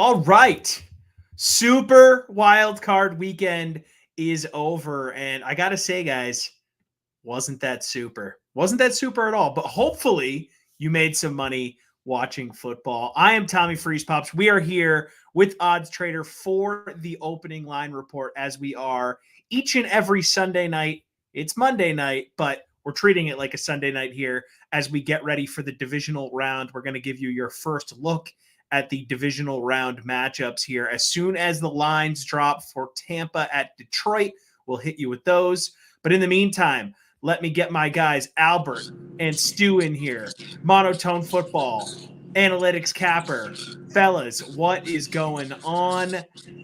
All right. Super wild card weekend is over. And I got to say, guys, wasn't that super. Wasn't that super at all. But hopefully you made some money watching football. I am TommyFreezePops. We are here with OddsTrader for the opening line report, as we are each and every Sunday night. It's Monday night, but we're treating it like a Sunday night here as we get ready for the divisional round. We're going to give you your first look at the divisional round matchups here. As soon as the lines drop for Tampa at Detroit, we'll hit you with those. But in the meantime, let me get my guys Albert and Stu in here. Monotone Football, Analytics Capper. Fellas, what is going on?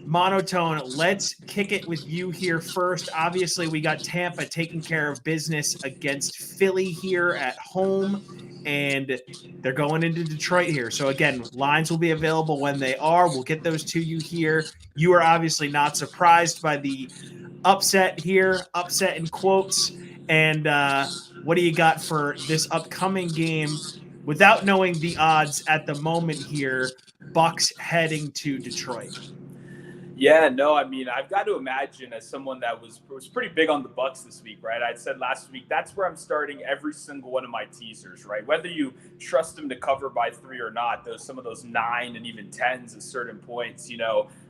Monotone, let's kick it with you here first. Obviously, we got Tampa taking care of business against Philly here at home, and they're going into Detroit here. So again, lines will be available when they are. We'll get those to you here. You are obviously not surprised by the upset here, upset in quotes. And what do you got for this upcoming game without knowing the odds at the moment here? Bucks heading to Detroit. Yeah, no, I mean, I've got to imagine as someone that was pretty big on the Bucks this week, right? I said last week, that's where I'm starting every single one of my teasers, right? Whether you trust them to cover by 3 or not, some of those 9 and even 10s at certain points,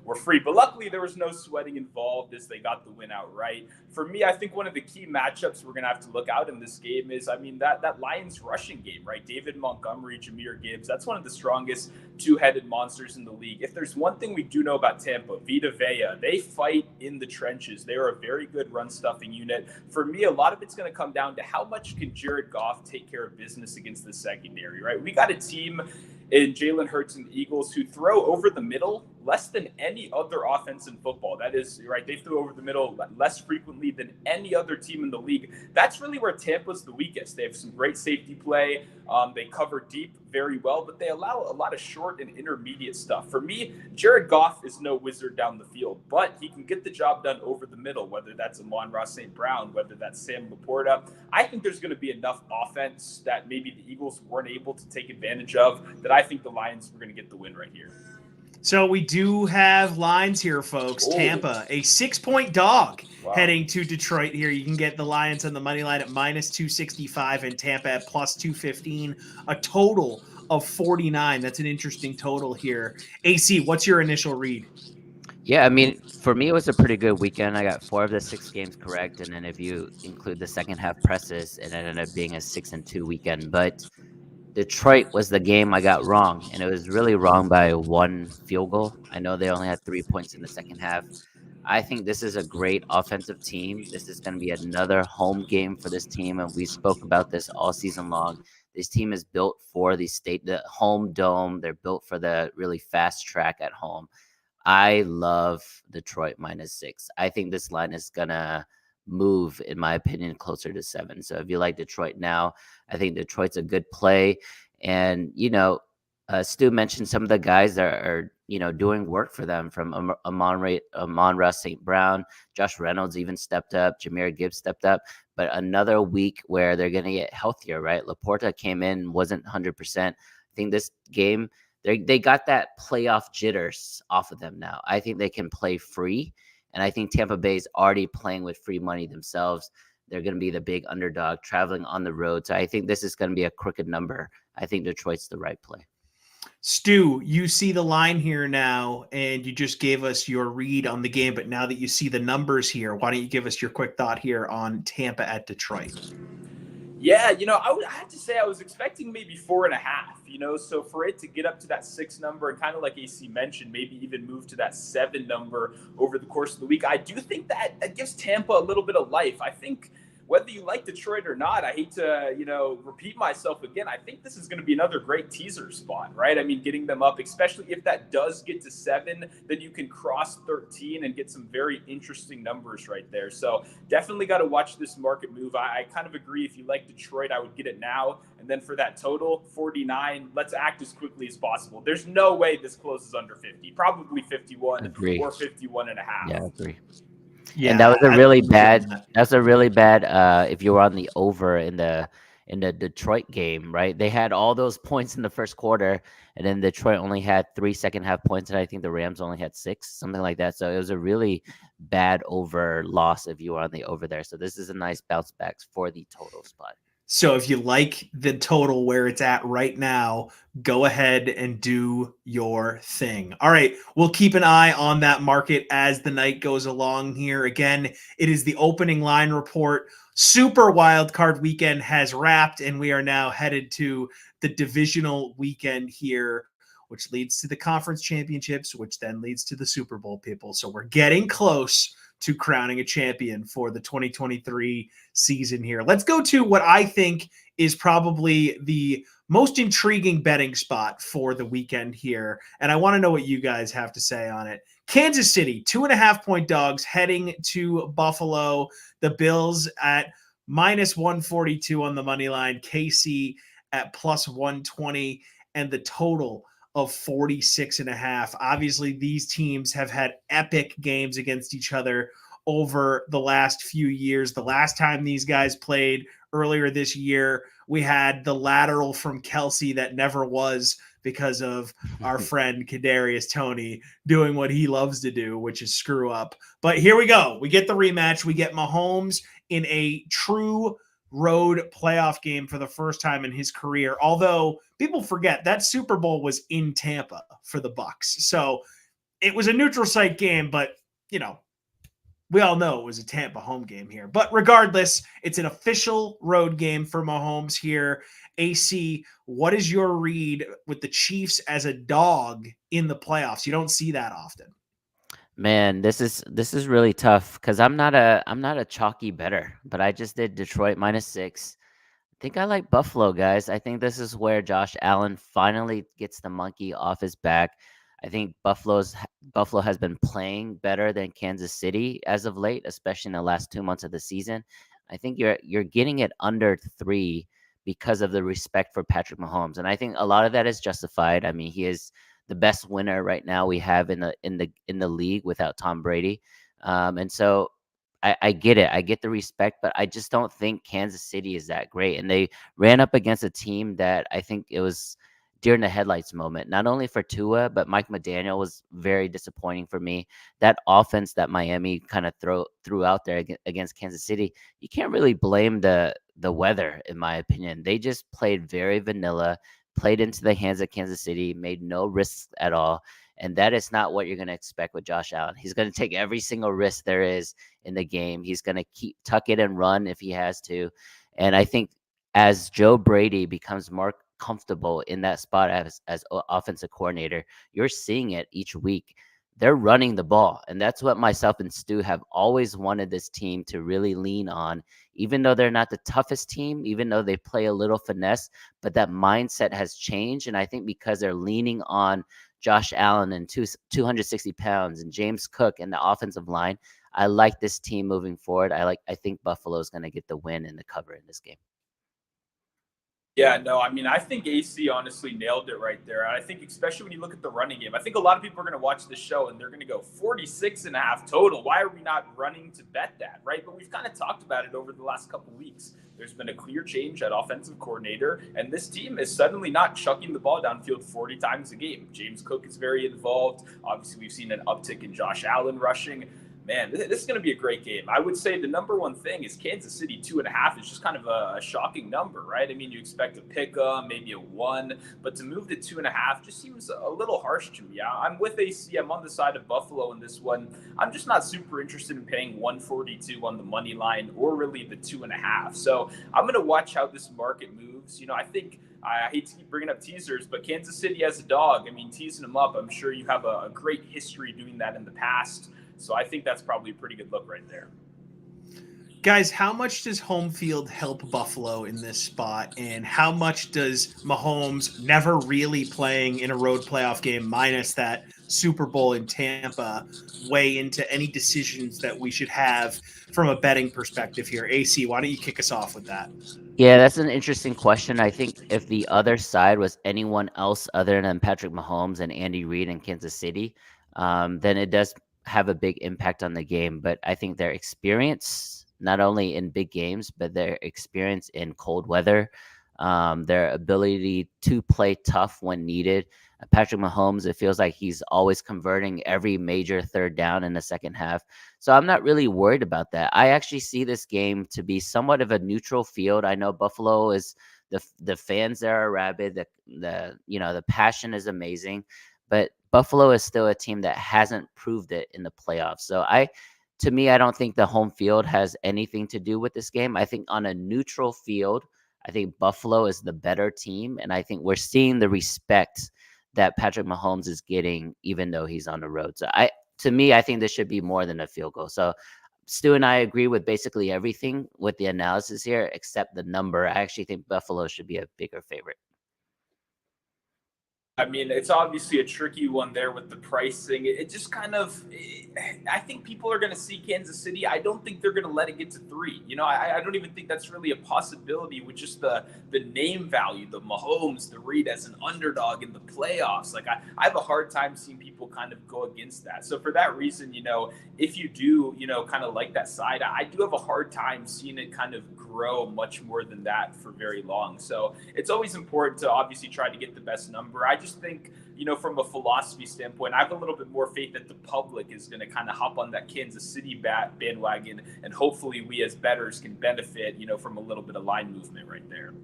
were free. But luckily, there was no sweating involved as they got the win outright. For me, I think one of the key matchups we're going to have to look out in this game is, that Lions rushing game, right? David Montgomery, Jahmyr Gibbs, that's one of the strongest two-headed monsters in the league. If there's one thing we do know about Tampa, Vita Vea, they fight in the trenches. They are a very good run-stuffing unit. For me, a lot of it's going to come down to how much can Jared Goff take care of business against the secondary, right? We got a team in Jalen Hurts and the Eagles who throw over the middle less than any other offense in football. That is, right, they threw over the middle less frequently than any other team in the league. That's really where Tampa's the weakest. They have some great safety play. They cover deep very well, but they allow a lot of short and intermediate stuff. For me, Jared Goff is no wizard down the field, but he can get the job done over the middle, whether that's Amon-Ra St. Brown, whether that's Sam Laporta. I think there's going to be enough offense that maybe the Eagles weren't able to take advantage of that I think the Lions were going to get the win right here. So we do have lines here, folks. Ooh. Tampa, a 6-point dog Wow. heading to Detroit here. You can get the Lions on the money line at -265 and Tampa at +215. A total of 49. That's an interesting total here. AC, what's your initial read? Yeah, I mean, for me, it was a pretty good weekend. I got 4 of the 6 games correct. And then if you include the second half presses, it ended up being a 6-2 weekend. But Detroit was the game I got wrong, and it was really wrong by 1 field goal. I know they only had 3 points in the second half. I think this is a great offensive team. This is going to be another home game for this team, and we spoke about this all season long. This team is built for the home dome. They're built for the really fast track at home. I love Detroit -6. I think this line is going to move, in my opinion, closer to 7. So if you like Detroit now, I think Detroit's a good play. And, Stu mentioned some of the guys that are, doing work for them, from Amon-Ra St. Brown, Josh Reynolds even stepped up, Jahmyr Gibbs stepped up. But another week where they're going to get healthier, right? Laporta came in, wasn't 100%. I think this game, they got that playoff jitters off of them now. I think they can play free. And I think Tampa Bay is already playing with free money themselves. They're going to be the big underdog traveling on the road. So I think this is going to be a crooked number. I think Detroit's the right play. Stu, you see the line here now, and you just gave us your read on the game. But now that you see the numbers here, why don't you give us your quick thought here on Tampa at Detroit? Yeah, I have to say I was expecting maybe 4.5, so for it to get up to that 6 number and kind of like AC mentioned, maybe even move to that 7 number over the course of the week, I do think that gives Tampa a little bit of life. I think whether you like Detroit or not, I hate to, repeat myself again. I think this is going to be another great teaser spot, right? I mean, getting them up, especially if that does get to 7, then you can cross 13 and get some very interesting numbers right there. So definitely got to watch this market move. I kind of agree. If you like Detroit, I would get it now. And then for that total, 49, let's act as quickly as possible. There's no way this closes under 50, probably 51 Agree. Or 51.5. Yeah, I agree. Yeah, and that was a really bad. That's a really bad. If you were on the over in the in the Detroit game, right? They had all those points in the first quarter, and then Detroit only had 3 second half points, and I think the Rams only had 6, something like that. So it was a really bad over loss if you were on the over there. So this is a nice bounce back for the total spot. So if you like the total where it's at right now, go ahead and do your thing. All right, we'll keep an eye on that market as the night goes along here. Again, it is the opening line report. Super wild card weekend has wrapped, and we are now headed to the divisional weekend here, which leads to the conference championships, which then leads to the Super Bowl, people. So we're getting close to crowning a champion for the 2023 season here. Let's go to what I think is probably the most intriguing betting spot for the weekend here. And I want to know what you guys have to say on it. Kansas City, 2.5-point dogs heading to Buffalo. The Bills at minus 142 on the money line. KC at plus 120, and the total of 46.5. Obviously, these teams have had epic games against each other over the last few years. The last time these guys played earlier this year, we had the lateral from Kelsey that never was because of our friend Kadarius Toney doing what he loves to do, which is screw up. But here we go. We get the rematch. We get Mahomes in a true road playoff game for the first time in his career. Although people forget that Super Bowl was in Tampa for the Bucs. So it was a neutral site game, but we all know it was a Tampa home game here. But regardless, it's an official road game for Mahomes here. AC, what is your read with the Chiefs as a dog in the playoffs? You don't see that often. Man, this is really tough because I'm not a chalky bettor, but I just did Detroit -6. I think I like Buffalo, guys. I think this is where Josh Allen finally gets the monkey off his back. I think Buffalo has been playing better than Kansas City as of late, especially in the last 2 months of the season. I think you're getting it under 3 because of the respect for Patrick Mahomes, and I think a lot of that is justified. I mean, he is the best winner right now we have in the league without Tom Brady, and so I get it. I get the respect, but I just don't think Kansas City is that great. And they ran up against a team that I think it was during the headlights moment, not only for Tua, but Mike McDaniel was very disappointing for me. That offense that Miami kind of threw out there against Kansas City, you can't really blame the weather, in my opinion. They just played very vanilla, played into the hands of Kansas City, made no risks at all. And that is not what you're going to expect with Josh Allen. He's going to take every single risk there is in the game. He's going to tuck it and run if he has to. And I think as Joe Brady becomes more comfortable in that spot as offensive coordinator, you're seeing it each week. They're running the ball. And that's what myself and Stu have always wanted this team to really lean on, even though they're not the toughest team, even though they play a little finesse, but that mindset has changed. And I think because they're leaning on Josh Allen and 260 pounds and James Cook and the offensive line, I like this team moving forward. I think Buffalo is going to get the win and the cover in this game. Yeah, no, I mean, I think AC honestly nailed it right there. I think especially when you look at the running game, I think a lot of people are going to watch the show and they're going to go 46.5 total. Why are we not running to bet that, right? But we've kind of talked about it over the last couple of weeks. There's been a clear change at offensive coordinator, and this team is suddenly not chucking the ball downfield 40 times a game. James Cook is very involved. Obviously, we've seen an uptick in Josh Allen rushing. Man, this is going to be a great game. I would say the number one thing is Kansas City 2.5 is just kind of a shocking number, right? I mean, you expect a pick maybe a 1, but to move to 2.5 just seems a little harsh to me. I'm with AC. I'm on the side of Buffalo in this one. I'm just not super interested in paying 142 on the money line or really the 2.5. So I'm going to watch how this market moves. I think I hate to keep bringing up teasers, but Kansas City as a dog, I mean, teasing them up, I'm sure you have a great history doing that in the past. So I think that's probably a pretty good look right there. Guys, how much does home field help Buffalo in this spot? And how much does Mahomes never really playing in a road playoff game minus that Super Bowl in Tampa weigh into any decisions that we should have from a betting perspective here? AC, why don't you kick us off with that? Yeah, that's an interesting question. I think if the other side was anyone else other than Patrick Mahomes and Andy Reid in Kansas City, then it does have a big impact on the game. But I think their experience not only in big games, but their experience in cold weather, their ability to play tough when needed. Patrick Mahomes, it feels like he's always converting every major third down in the second half. So I'm not really worried about that. I actually see this game to be somewhat of a neutral field. I know Buffalo is the fans there are rabid. The passion is amazing, but Buffalo is still a team that hasn't proved it in the playoffs. So to me, I don't think the home field has anything to do with this game. I think on a neutral field, I think Buffalo is the better team, and I think we're seeing the respect that Patrick Mahomes is getting, even though he's on the road. So to me, I think this should be more than a field goal. So Stu and I agree with basically everything with the analysis here, except the number. I actually think Buffalo should be a bigger favorite. I mean, it's obviously a tricky one there with the pricing. It just kind of, I think people are going to see Kansas City. I don't think they're going to let it get to 3. I don't even think that's really a possibility with just the name value, the Mahomes, the Reed as an underdog in the playoffs. Like I have a hard time seeing people kind of go against that. So for that reason, if you do, kind of like that side, I do have a hard time seeing it kind of grow much more than that for very long. So it's always important to obviously try to get the best number. I just think, from a philosophy standpoint, I have a little bit more faith that the public is going to kind of hop on that Kansas City bandwagon, and hopefully we as bettors can benefit, from a little bit of line movement right there.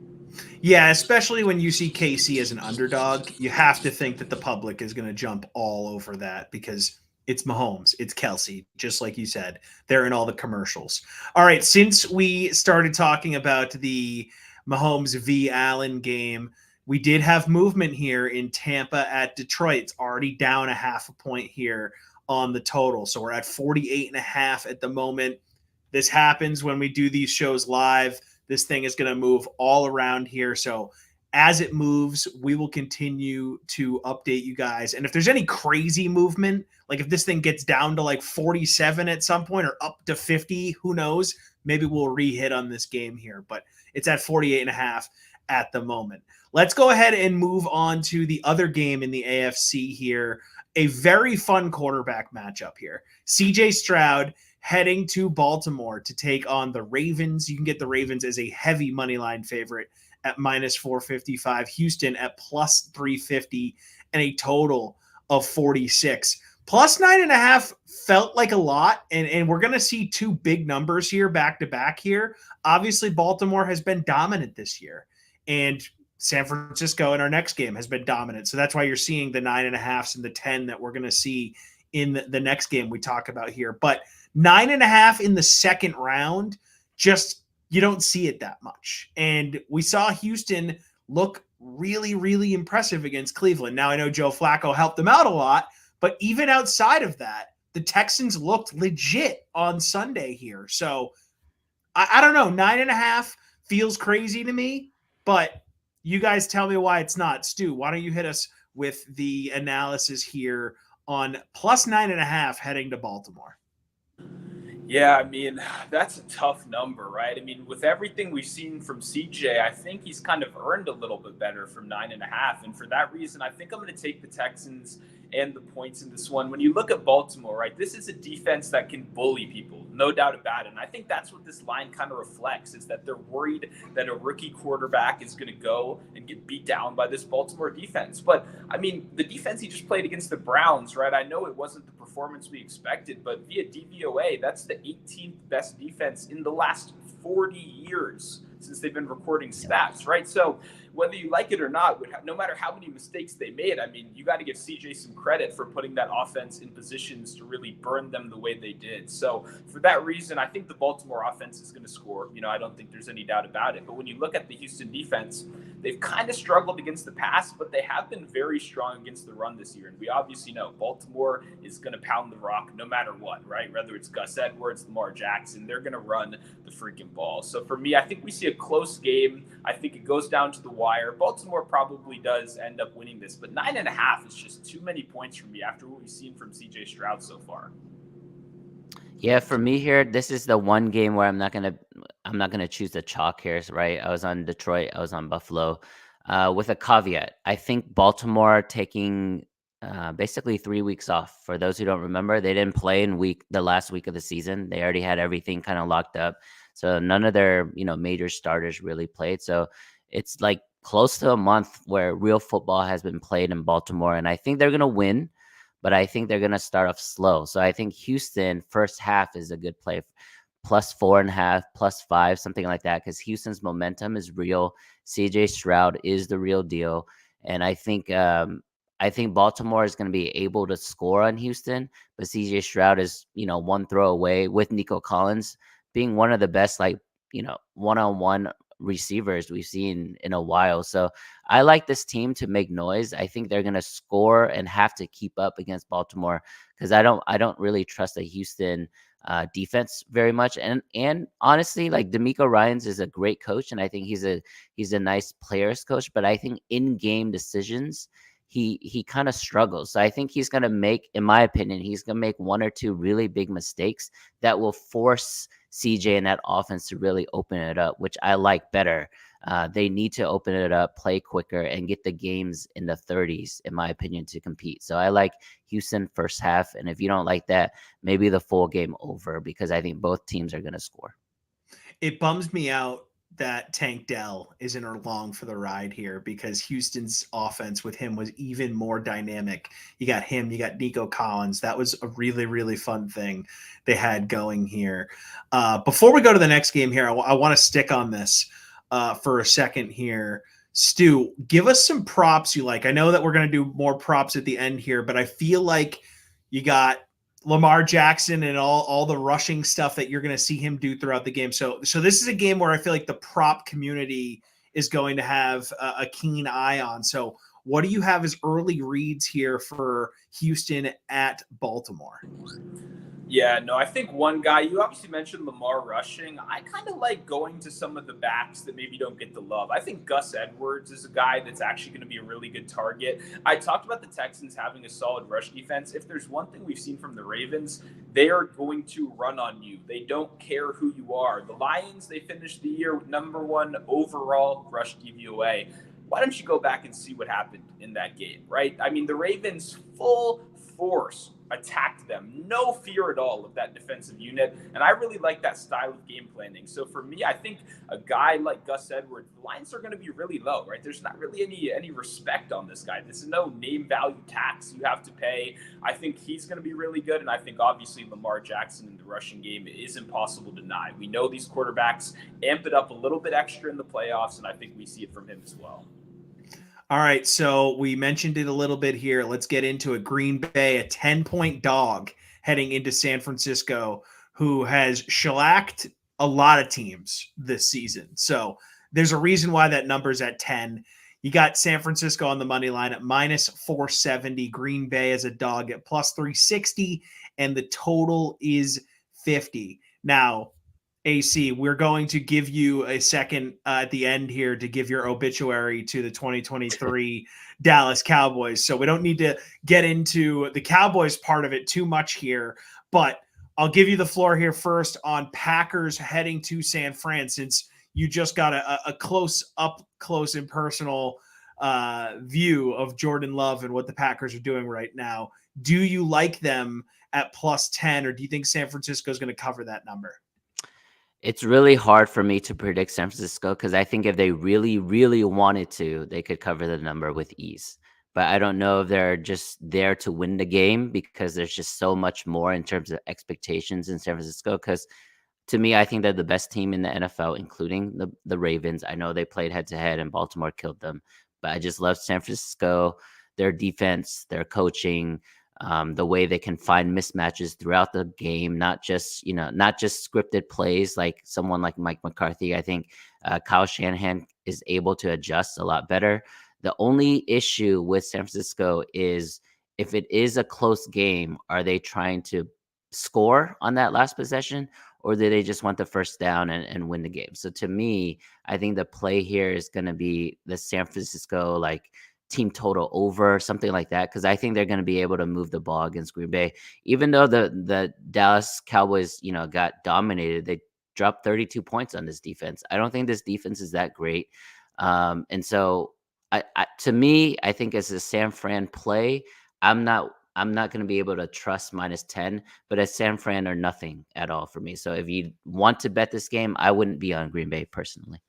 Yeah, especially when you see KC as an underdog, you have to think that the public is going to jump all over that because it's Mahomes, it's Kelsey, just like you said. They're in all the commercials. All right, since we started talking about the Mahomes v. Allen game, we did have movement here in Tampa at Detroit. It's already down a half a point here on the total. So we're at 48.5 at the moment. This happens when we do these shows live. This thing is going to move all around here. So as it moves, we will continue to update you guys. And if there's any crazy movement, like if this thing gets down to like 47 at some point or up to 50, who knows? Maybe we'll re-hit on this game here. But it's at 48.5 at the moment. Let's go ahead and move on to the other game in the AFC here. A very fun quarterback matchup here. CJ Stroud heading to Baltimore to take on the Ravens. You can get the Ravens as a heavy money line favorite at minus 455. Houston at plus 350 and a total of 46. Plus 9.5 felt like a lot, and we're going to see two big numbers here back to back here. Obviously, Baltimore has been dominant this year, and San Francisco in our next game has been dominant. So that's why you're seeing the 9.5s and the 10 that we're going to see in the next game we talk about here. But 9.5 in the second round, just you don't see it that much. And we saw Houston look really, really impressive against Cleveland. Now I know Joe Flacco helped them out a lot, but even outside of that, the Texans looked legit on Sunday here. So I don't know. 9.5 feels crazy to me, but you guys tell me why it's not. Stu, why don't you hit us with the analysis here on plus 9.5 heading to Baltimore? Yeah, I mean, that's a tough number, right? I mean, with everything we've seen from CJ, I think he's kind of earned a little bit better from 9.5. And for that reason, I think I'm going to take the Texans and the points in this one. When you look at Baltimore, right, this is a defense that can bully people, no doubt about it. And I think that's what this line kind of reflects, is that they're worried that a rookie quarterback is going to go and get beat down by this Baltimore defense. But, I mean, the defense he just played against the Browns, right, I know it wasn't the performance we expected, but via DVOA, that's the 18th best defense in the last 40 years since they've been recording stats, right? So whether you like it or not, no matter how many mistakes they made, I mean, you got to give CJ some credit for putting that offense in positions to really burn them the way they did. So for that reason, I think the Baltimore offense is going to score. I don't think there's any doubt about it. But when you look at the Houston defense, they've kind of struggled against the pass, but they have been very strong against the run this year. And we obviously know Baltimore is going to pound the rock no matter what, right? Whether it's Gus Edwards, Lamar Jackson, they're going to run the freaking ball. So for me, I think we see a close game. I think it goes down to the wire. Baltimore probably does end up winning this, but 9.5 is just too many points for me after what we've seen from CJ Stroud so far. Yeah, for me here, this is the one game where I'm not gonna choose the chalk here, right? I was on Detroit, I was on Buffalo, with a caveat. I think Baltimore taking basically 3 weeks off. For those who don't remember, they didn't play in the last week of the season. They already had everything kind of locked up. So none of their, major starters really played. So it's like close to a month where real football has been played in Baltimore. And I think they're going to win, but I think they're going to start off slow. So I think Houston first half is a good play. +4.5, +5, something like that, because Houston's momentum is real. CJ Stroud is the real deal. And I think Baltimore is going to be able to score on Houston, but CJ Stroud is, one throw away, with Nico Collins being one of the best, like, one-on-one receivers we've seen in a while. So I like this team to make noise. I think they're going to score and have to keep up against Baltimore, because I don't really trust the Houston defense very much. And honestly, like, D'Amico Ryans is a great coach, and I think he's a nice players coach, but I think in-game decisions, he kind of struggles. So I think he's going to make, in my opinion, he's going to make one or two really big mistakes that will force CJ and that offense to really open it up, which I like better. They need to open it up, play quicker, and get the games in the 30s, in my opinion, to compete. So I like Houston first half. And if you don't like that, maybe the full game over, because I think both teams are going to score. It bums me out that Tank Dell isn't along for the ride here, because Houston's offense with him was even more dynamic. You got him, you got Nico Collins. That was a really, really fun thing they had going here. Before we go to the next game here, I want to stick on this for a second here. Stu, give us some props you like. I know that we're going to do more props at the end here, but I feel like you got Lamar Jackson and all the rushing stuff that you're going to see him do throughout the game. So this is a game where I feel like the prop community is going to have a keen eye on. So what do you have as early reads here for Houston at Baltimore? Yeah, no, I think one guy, you obviously mentioned Lamar rushing. I kind of like going to some of the backs that maybe don't get the love. I think Gus Edwards is a guy that's actually going to be a really good target. I talked about the Texans having a solid rush defense. If there's one thing we've seen from the Ravens, they are going to run on you. They don't care who you are. The Lions, they finished the year #1 overall rush DVOA. Why don't you go back and see what happened in that game, right? I mean, the Ravens full force attacked them. No fear at all of that defensive unit. And I really like that style of game planning. So for me, I think a guy like Gus Edwards, the lines are going to be really low, right? There's not really any respect on this guy. This is no name value tax you have to pay. I think he's going to be really good. And I think obviously Lamar Jackson in the rushing game is impossible to deny. We know these quarterbacks amp it up a little bit extra in the playoffs, and I think we see it from him as well. All right, so we mentioned it a little bit here. Let's get into it. Green Bay, a 10-point dog heading into San Francisco, who has shellacked a lot of teams this season. So there's a reason why that number's at 10. You got San Francisco on the money line at -470. Green Bay as a dog at +360, and the total is 50. Now, AC, we're going to give you a second at the end here to give your obituary to the 2023 Dallas Cowboys. So we don't need to get into the Cowboys part of it too much here, but I'll give you the floor here first on Packers heading to San Fran, since you just got a close and personal view of Jordan Love and what the Packers are doing right now. Do you like them at +10, or do you think San Francisco is going to cover that number? It's really hard for me to predict San Francisco, because I think if they really, really wanted to, they could cover the number with ease. But I don't know if they're just there to win the game, because there's just so much more in terms of expectations in San Francisco. Because to me, I think they're the best team in the NFL, including the Ravens. I know they played head-to-head and Baltimore killed them. But I just love San Francisco, their defense, their coaching, the way they can find mismatches throughout the game, not just scripted plays like someone like Mike McCarthy. I think Kyle Shanahan is able to adjust a lot better. The only issue with San Francisco is, if it is a close game, are they trying to score on that last possession, or do they just want the first down and win the game? So to me, I think the play here is going to be the San Francisco, like, team total over, something like that, because I think they're going to be able to move the ball against Green Bay. Even though the Dallas Cowboys, got dominated, they dropped 32 points on this defense. I don't think this defense is that great. And so to me, I think as a San Fran play, I'm not going to be able to trust -10, but it's San Fran or nothing at all for me. So if you want to bet this game, I wouldn't be on Green Bay personally.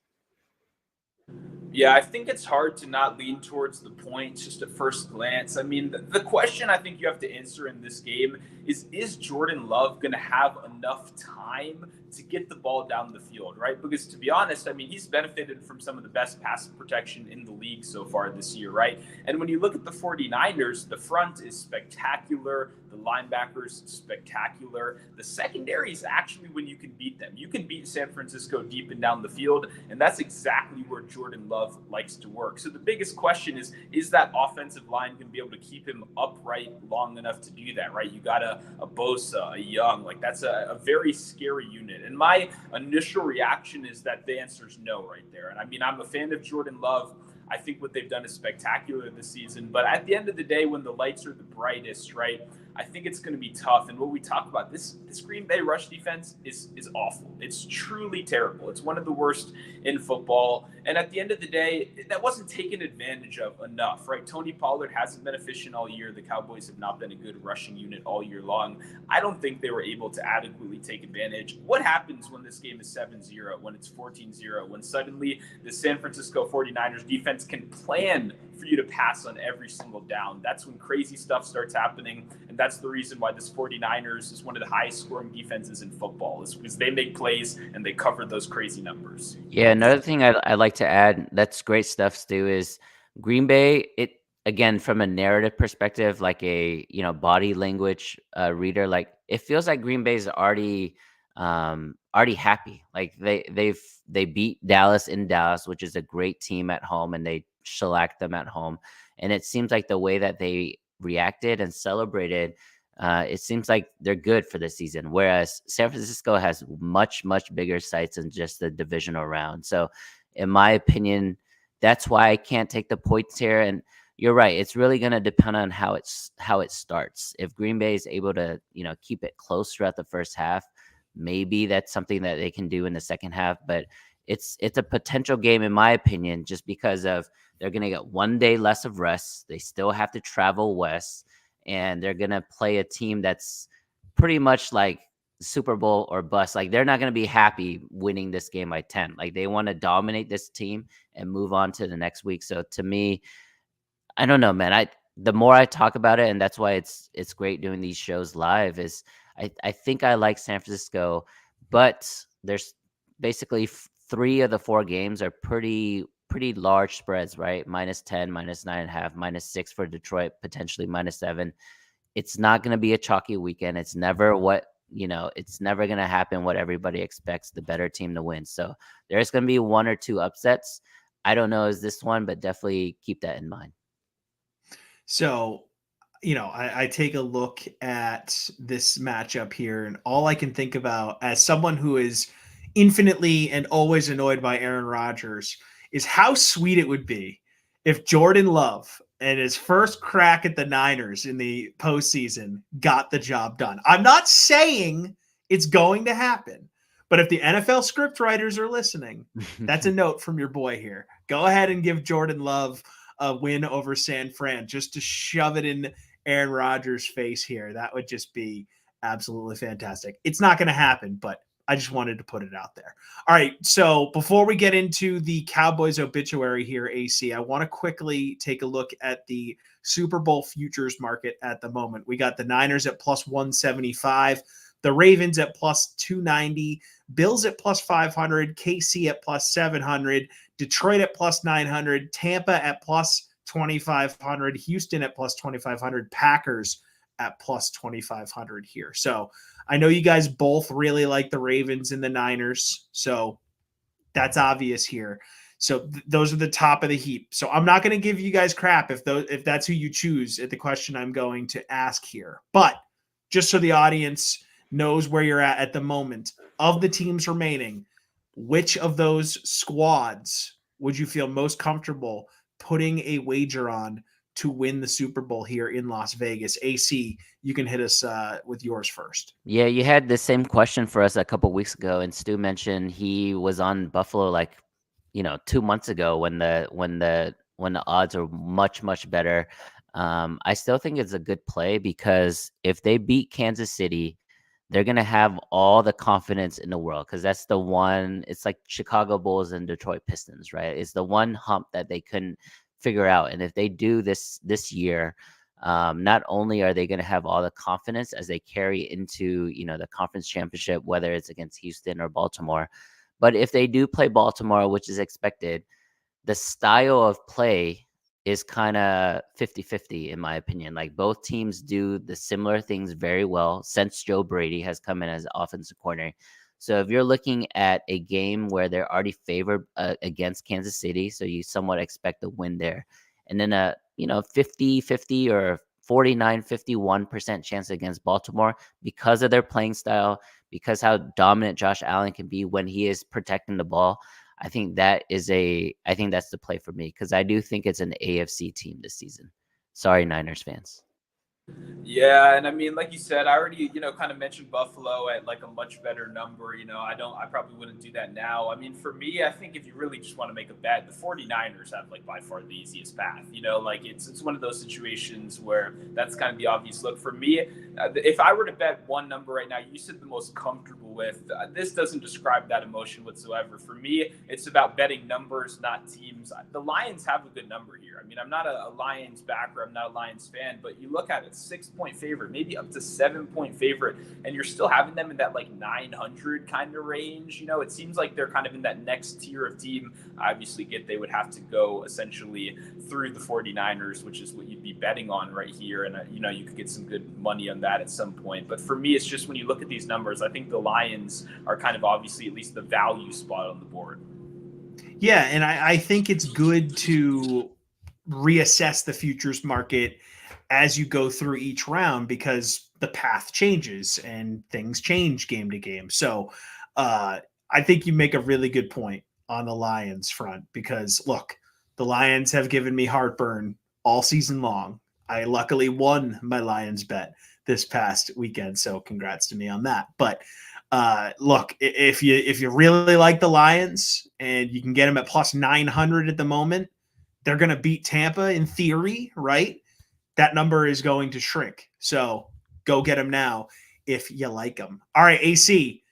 Yeah, I think it's hard to not lean towards the points just at first glance. I mean, the question I think you have to answer in this game is Jordan Love going to have enough time to get the ball down the field, right? Because to be honest, I mean, he's benefited from some of the best pass protection in the league so far this year, right? And when you look at the 49ers, the front is spectacular. The linebackers, spectacular. The secondary is actually when you can beat them. You can beat San Francisco deep and down the field, and that's exactly where Jordan Love likes to work. So the biggest question is that offensive line going to be able to keep him upright long enough to do that, right? You got a Bosa, a Young, like that's a very scary unit. And my initial reaction is that the answer is no right there. And I mean, I'm a fan of Jordan Love. I think what they've done is spectacular this season. But at the end of the day, when the lights are the brightest, right, I think it's going to be tough. And what we talk about, this Green Bay rush defense is awful. It's truly terrible. It's one of the worst in football. And at the end of the day, that wasn't taken advantage of enough, right? Tony Pollard hasn't been efficient all year. The Cowboys have not been a good rushing unit all year long. I don't think they were able to adequately take advantage. What happens when this game is 7-0, when it's 14-0, when suddenly the San Francisco 49ers defense can plan for you to pass on every single down? That's when crazy stuff starts happening. And that's the reason why this 49ers is one of the highest scoring defenses in football, is because they make plays and they cover those crazy numbers. Yeah, another thing I'd like to add, that's great stuff, Stu, is Green Bay, it again, from a narrative perspective, like a body language reader, like it feels like Green Bay's already happy. Like they beat Dallas in Dallas, which is a great team at home, and they shellacked them at home. And it seems like the way that they reacted and celebrated, it seems like they're good for the season. Whereas San Francisco has much, much bigger sights than just the divisional round. So in my opinion, that's why I can't take the points here. And you're right. It's really going to depend on how it starts. If Green Bay is able to, keep it close throughout the first half, maybe that's something that they can do in the second half. But it's a potential game, in my opinion, just because of they're going to get 1 day less of rest. They still have to travel west, and they're going to play a team that's pretty much like Super Bowl or bust. Like, they're not going to be happy winning this game by 10. Like, they want to dominate this team and move on to the next week. So to me, I don't know, man. The more I talk about it, and that's why it's great doing these shows live, is I think I like San Francisco, but there's basically 3 of the 4 games are pretty large spreads, right? -10, -9.5, -6 for Detroit, potentially -7. It's not going to be a chalky weekend. It's never it's never going to happen what everybody expects the better team to win. So there's going to be 1 or 2 upsets. I don't know is this one, but definitely keep that in mind. So, I take a look at this matchup here, and all I can think about as someone who is infinitely and always annoyed by Aaron Rodgers is how sweet it would be if Jordan Love and his first crack at the Niners in the postseason got the job done. I'm not saying it's going to happen, but if the NFL script writers are listening, that's a note from your boy here. Go ahead and give Jordan Love a win over San Fran just to shove it in Aaron Rodgers' face here. That would just be absolutely fantastic. It's not going to happen, but I just wanted to put it out there. All right, so before we get into the Cowboys obituary here, AC, I want to quickly take a look at the Super Bowl futures market at the moment. We got the Niners at +175, the Ravens at +290, Bills at +500, KC at +700, Detroit at +900, Tampa at +2,500, Houston at +2,500, Packers at +2,500 here. So I know you guys both really like the Ravens and the Niners, so that's obvious here. So those are the top of the heap. So I'm not going to give you guys crap if that's who you choose at the question I'm going to ask here. But just so the audience knows where you're at the moment, of the teams remaining, which of those squads would you feel most comfortable putting a wager on to win the Super Bowl here in Las Vegas? AC, you can hit us with yours first. Yeah, you had the same question for us a couple weeks ago, and Stu mentioned he was on Buffalo 2 months ago when the odds are much, much better. I still think it's a good play because if they beat Kansas City, they're going to have all the confidence in the world because that's the one. It's like Chicago Bulls and Detroit Pistons, right? It's the one hump that they couldn't figure out. And if they do this year, not only are they going to have all the confidence as they carry into, the conference championship, whether it's against Houston or Baltimore, but if they do play Baltimore, which is expected, the style of play is kind of 50-50 in my opinion. Like both teams do the similar things very well since Joe Brady has come in as offensive coordinator. So if you're looking at a game where they're already favored against Kansas City, so you somewhat expect a win there, and then a 50-50 or 49-51% chance against Baltimore because of their playing style, because how dominant Josh Allen can be when he is protecting the ball. I think that's the play for me because I do think it's an AFC team this season. Sorry, Niners fans. Yeah, and I mean, like you said, I already, kind of mentioned Buffalo at like a much better number. I probably wouldn't do that now. I mean, for me, I think if you really just want to make a bet, the 49ers have like by far the easiest path. Like it's one of those situations where that's kind of the obvious look. For me, if I were to bet one number right now, you said the most comfortable with, this doesn't describe that emotion whatsoever. For me, it's about betting numbers, not teams. The Lions have a good number here. I mean, I'm not a Lions backer. I'm not a Lions fan, but you look at it, 6-point favorite, maybe up to 7-point favorite, and you're still having them in that like 900 kind of range. It seems like they're kind of in that next tier of team. I obviously get they would have to go essentially through the 49ers, which is what you'd be betting on right here. And, you could get some good money on that at some point. But for me, it's just when you look at these numbers, I think the Lions are kind of obviously at least the value spot on the board. Yeah, and I think it's good to reassess the futures market as you go through each round because the path changes and things change game to game. So I think you make a really good point on the Lions front because, look, the Lions have given me heartburn all season long. I luckily won my Lions bet this past weekend, so congrats to me on that. But look, if you really like the Lions and you can get them at plus 900 at the moment, they're going to beat Tampa in theory, right? That number is going to shrink. So go get them now if you like them. All right, AC,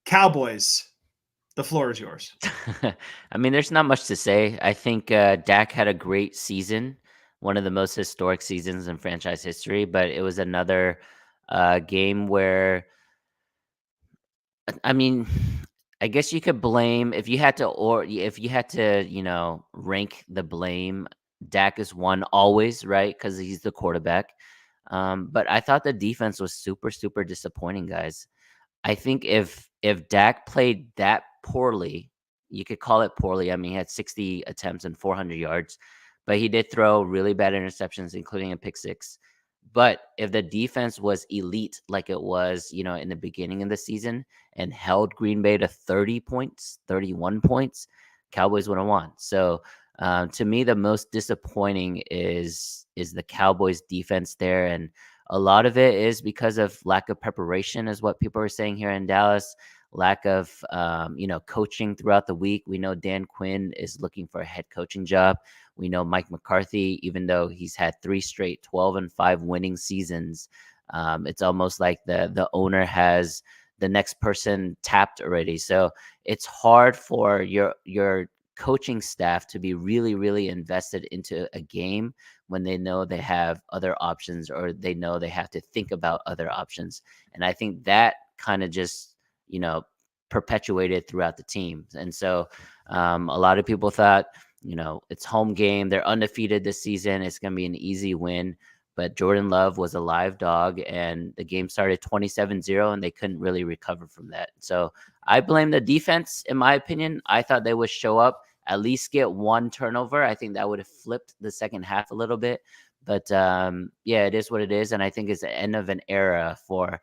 Cowboys, the floor is yours. I mean, there's not much to say. I think Dak had a great season, one of the most historic seasons in franchise history, but it was another game where, I mean, I guess you could blame if you had to, rank the blame. Dak is one always, right? Because he's the quarterback. But I thought the defense was super, super disappointing, guys. I think if Dak played that poorly, you could call it poorly. I mean, he had 60 attempts and 400 yards, but he did throw really bad interceptions, including a pick six. But if the defense was elite like it was, in the beginning of the season and held Green Bay to 30 points, 31 points, Cowboys would have won. So to me, the most disappointing is the Cowboys defense there. And a lot of it is because of lack of preparation is what people are saying here in Dallas. Lack of, coaching throughout the week. We know Dan Quinn is looking for a head coaching job. We know Mike McCarthy, even though he's had 3 straight 12-5 winning seasons, it's almost like the owner has the next person tapped already. So it's hard for your coaching staff to be really, really invested into a game when they know they have other options or they know they have to think about other options. And I think that kind of just, perpetuated throughout the team. And so a lot of people thought, it's home game. They're undefeated this season. It's going to be an easy win. But Jordan Love was a live dog and the game started 27-0 and they couldn't really recover from that. So I blame the defense, in my opinion. I thought they would show up, at least get one turnover. I think that would have flipped the second half a little bit. But yeah, it is what it is. And I think it's the end of an era for,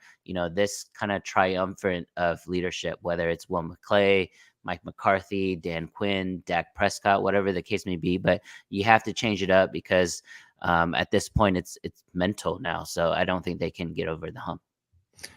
this kind of triumvirate of leadership, whether it's Will McClay, Mike McCarthy, Dan Quinn, Dak Prescott, whatever the case may be. But you have to change it up because at this point, it's mental now. So I don't think they can get over the hump.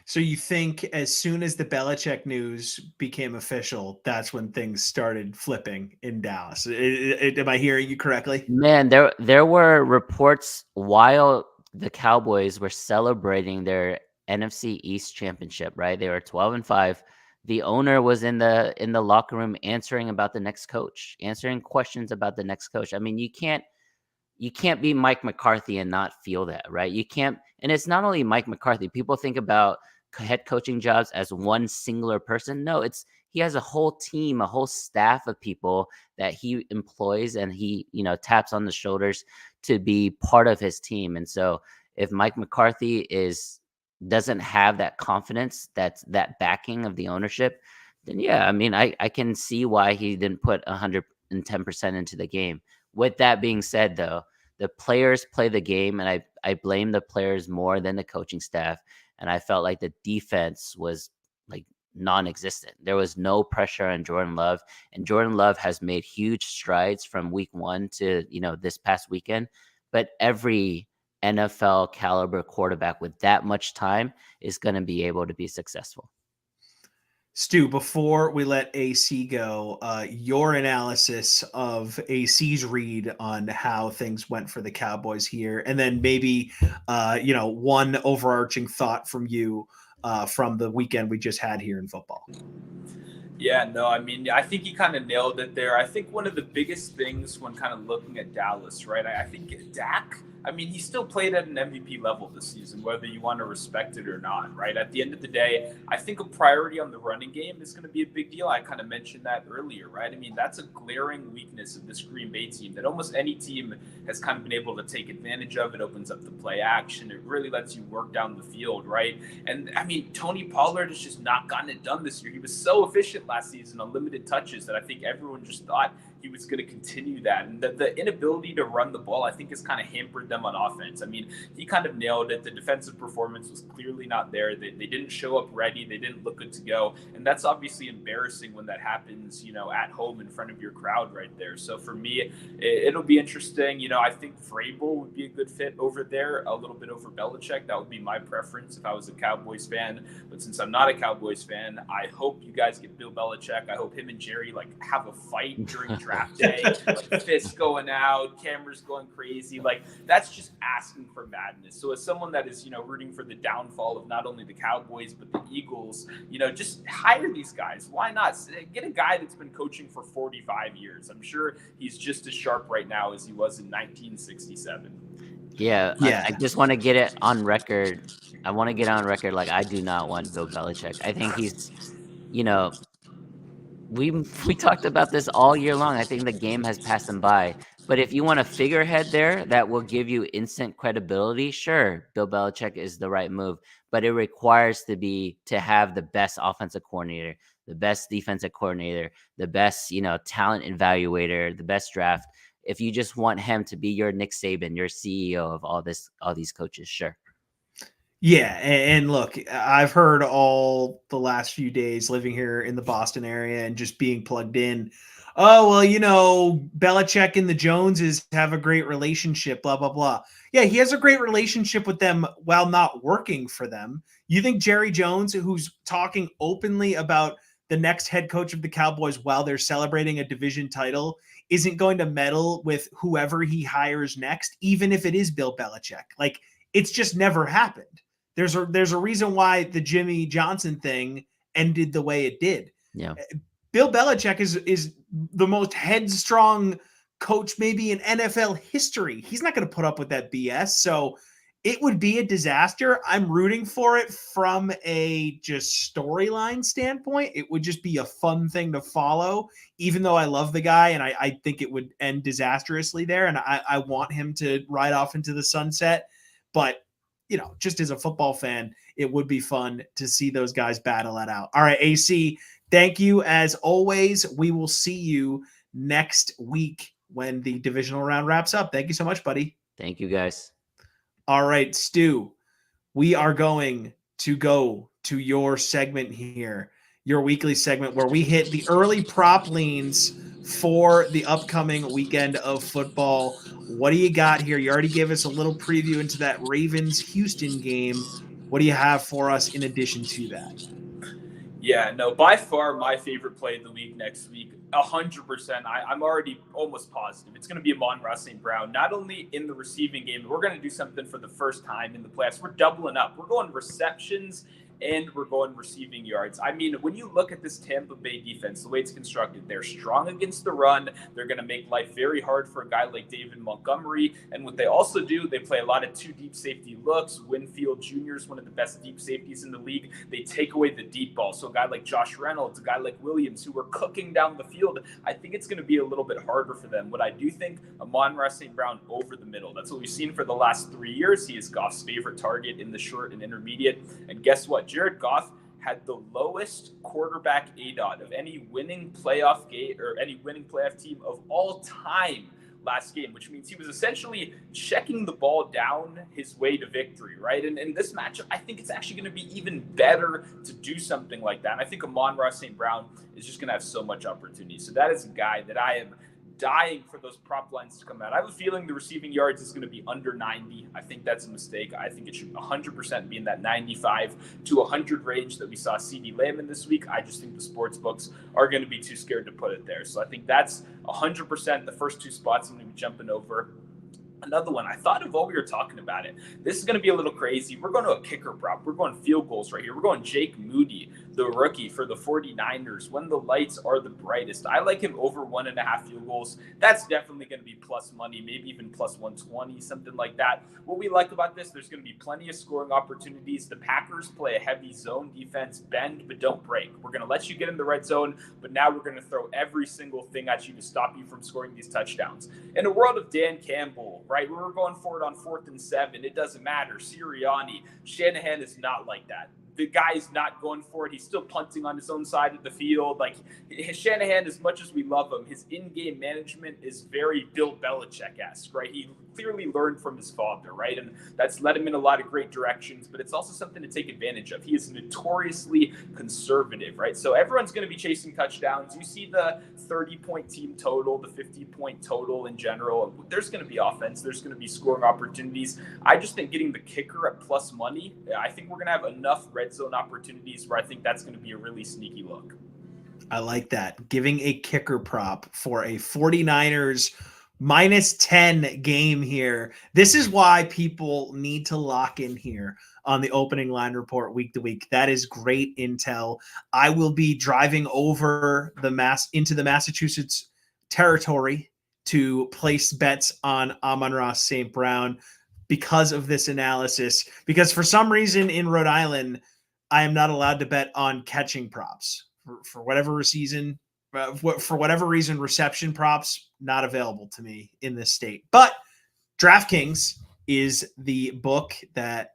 So you think as soon as the Belichick news became official, that's when things started flipping in Dallas? Am I hearing you correctly? Man, there were reports while the Cowboys were celebrating their NFC East championship, right? They were 12-5. The owner was in the locker room answering about the next coach, answering questions about the next coach. I mean, you can't be Mike McCarthy and not feel that, right? You can't, and it's not only Mike McCarthy. People think about head coaching jobs as one singular person. No, it's he has a whole team, a whole staff of people that he employs and he, taps on the shoulders to be part of his team. And so if Mike McCarthy doesn't have that confidence, that backing of the ownership, then yeah, I mean, I can see why he didn't put 110% into the game. With that being said, though, the players play the game, and I blame the players more than the coaching staff. And I felt like the defense was like non-existent. There was no pressure on Jordan Love, and Jordan Love has made huge strides from week 1 to this past weekend. But every NFL caliber quarterback with that much time is going to be able to be successful. Stu, before we let AC go, your analysis of AC's read on how things went for the Cowboys here, and then maybe, one overarching thought from you from the weekend we just had here in football. Yeah, no, I mean, I think you kind of nailed it there. I think one of the biggest things when kind of looking at Dallas, right? I think Dak, I mean, he still played at an MVP level this season, whether you want to respect it or not, right? At the end of the day, I think a priority on the running game is going to be a big deal. I kind of mentioned that earlier, right? I mean, that's a glaring weakness of this Green Bay team that almost any team has kind of been able to take advantage of. It opens up the play action. It really lets you work down the field, right? And I mean, Tony Pollard has just not gotten it done this year. He was so efficient last season on limited touches that I think everyone just thought he was going to continue that. And the inability to run the ball, I think, has kind of hampered them on offense. I mean, he kind of nailed it. The defensive performance was clearly not there. They didn't show up ready. They didn't look good to go. And that's obviously embarrassing when that happens, at home in front of your crowd right there. So for me, it'll be interesting. I think Vrabel would be a good fit over there, a little bit over Belichick. That would be my preference if I was a Cowboys fan. But since I'm not a Cowboys fan, I hope you guys get Bill Belichick. I hope him and Jerry have a fight during draft day, fists going out, cameras going crazy. That's just asking for madness. So as someone that is, rooting for the downfall of not only the Cowboys, but the Eagles, just hire these guys. Why not? Get a guy that's been coaching for 45 years. I'm sure he's just as sharp right now as he was in 1967. Yeah. I just want to get it on record. I want to get on record. I do not want Bill Belichick. I think he's, we talked about this all year long. I think the game has passed him by. But if you want a figurehead there that will give you instant credibility, sure, Bill Belichick is the right move. But it requires to have the best offensive coordinator, the best defensive coordinator, the best, talent evaluator, the best draft. If you just want him to be your Nick Saban, your CEO of all these coaches, sure. Yeah, and look, I've heard all the last few days living here in the Boston area and just being plugged in. Oh, well, Belichick and the Joneses have a great relationship, blah, blah, blah. Yeah, he has a great relationship with them while not working for them. You think Jerry Jones, who's talking openly about the next head coach of the Cowboys while they're celebrating a division title, isn't going to meddle with whoever he hires next, even if it is Bill Belichick? It's just never happened. There's a reason why the Jimmy Johnson thing ended the way it did. Yeah. Bill Belichick is the most headstrong coach maybe in NFL history. He's not going to put up with that BS. So it would be a disaster. I'm rooting for it from a just storyline standpoint. It would just be a fun thing to follow, even though I love the guy and I think it would end disastrously there. And I want him to ride off into the sunset. But just as a football fan, it would be fun to see those guys battle it out. All right, AC, thank you as always. We will see you next week when the divisional round wraps up. Thank you so much, buddy. Thank you, guys. All right, Stu, we are going to go to your segment here, your weekly segment where we hit the early prop leans for the upcoming weekend of football. What do you got here? You already gave us a little preview into that Ravens-Houston game. What do you have for us in addition to that? Yeah, no, by far my favorite play of the week next week, 100%. I'm already almost positive. It's going to be Amon-Ra St. Brown, not only in the receiving game, but we're going to do something for the first time in the playoffs. We're doubling up. We're going receptions and we're going receiving yards. I mean, when you look at this Tampa Bay defense, the way it's constructed, they're strong against the run. They're going to make life very hard for a guy like David Montgomery. And what they also do, they play a lot of two deep safety looks. Winfield Jr. is one of the best deep safeties in the league. They take away the deep ball. So a guy like Josh Reynolds, a guy like Williams, who are cooking down the field, I think it's going to be a little bit harder for them. What I do think, Amon-Ra St. Brown over the middle. That's what we've seen for the last 3 years. He is Goff's favorite target in the short and intermediate. And guess what? Jared Goff had the lowest quarterback ADOT of any winning playoff game or any winning playoff team of all time last game, which means he was essentially checking the ball down his way to victory, right? And in this matchup, I think it's actually going to be even better to do something like that. And I think Amon-Ra St. Brown is just going to have so much opportunity. So that is a guy that I am dying for those prop lines to come out. I have a feeling the receiving yards is going to be under 90. I think that's a mistake. I think it should 100% be in that 95 to 100 range that we saw CeeDee Lamb in this week. I just think the sports books are going to be too scared to put it there. So I think that's 100% the first two spots I'm going to be jumping over. Another one, I thought of while we were talking about it. This is going to be a little crazy. We're going to a kicker prop. We're going field goals right here. We're going Jake Moody, the rookie for the 49ers, when the lights are the brightest. I like him over 1.5 field goals. That's definitely going to be plus money, maybe even plus 120, something like that. What we like about this, there's going to be plenty of scoring opportunities. The Packers play a heavy zone defense, bend but don't break. We're going to let you get in the red zone, but now we're going to throw every single thing at you to stop you from scoring these touchdowns. In a world of Dan Campbell, right, we were going for it on 4th and 7. It doesn't matter. Sirianni, Shanahan is not like that. The guy's not going for it. He's still punting on his own side of the field. Like Shanahan, as much as we love him, his in-game management is very Bill Belichick-esque, right? He clearly learned from his father, right? And that's led him in a lot of great directions, but it's also something to take advantage of. He is notoriously conservative, right? So everyone's going to be chasing touchdowns. You see the 30-point team total, the 50-point total in general. There's going to be offense. There's going to be scoring opportunities. I just think getting the kicker at plus money, I think we're going to have enough red zone opportunities where I think that's going to be a really sneaky look. I like that. Giving a kicker prop for a 49ers -10 game here. This is why people need to lock in here on the opening line report week to week. That is great intel. I will be driving over into the Massachusetts territory to place bets on Amon-Ra St. Brown because of this analysis. Because for some reason in Rhode Island, I am not allowed to bet on catching props for whatever reason. For whatever reason, reception props not available to me in this state. But DraftKings is the book that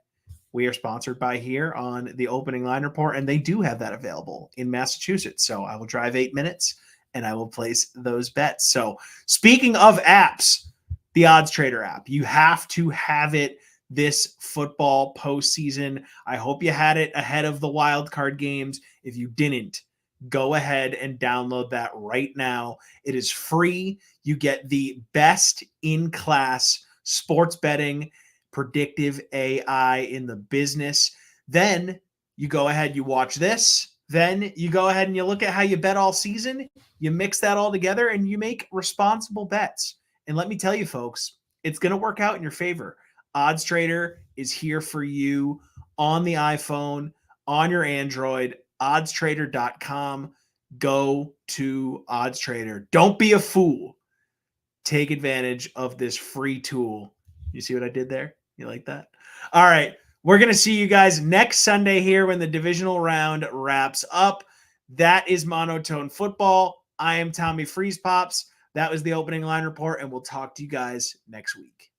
we are sponsored by here on the opening line report, and they do have that available in Massachusetts. So I will drive 8 minutes and I will place those bets. So speaking of apps, the OddsTrader app, you have to have it this football postseason. I hope you had it ahead of the wild card games. If you didn't, go ahead and download that right now. It is free. You get the best in-class sports betting, predictive AI in the business. Then you go ahead, you watch this. Then you go ahead and you look at how you bet all season. You mix that all together and you make responsible bets. And let me tell you, folks, it's going to work out in your favor. OddsTrader is here for you on the iPhone, on your Android, oddstrader.com. Go to OddsTrader. Don't be a fool. Take advantage of this free tool. You see what I did there? You like that? All right. We're going to see you guys next Sunday here when the divisional round wraps up. That is Monotone Football. I am TommyFreezePops. That was the opening line report, and we'll talk to you guys next week.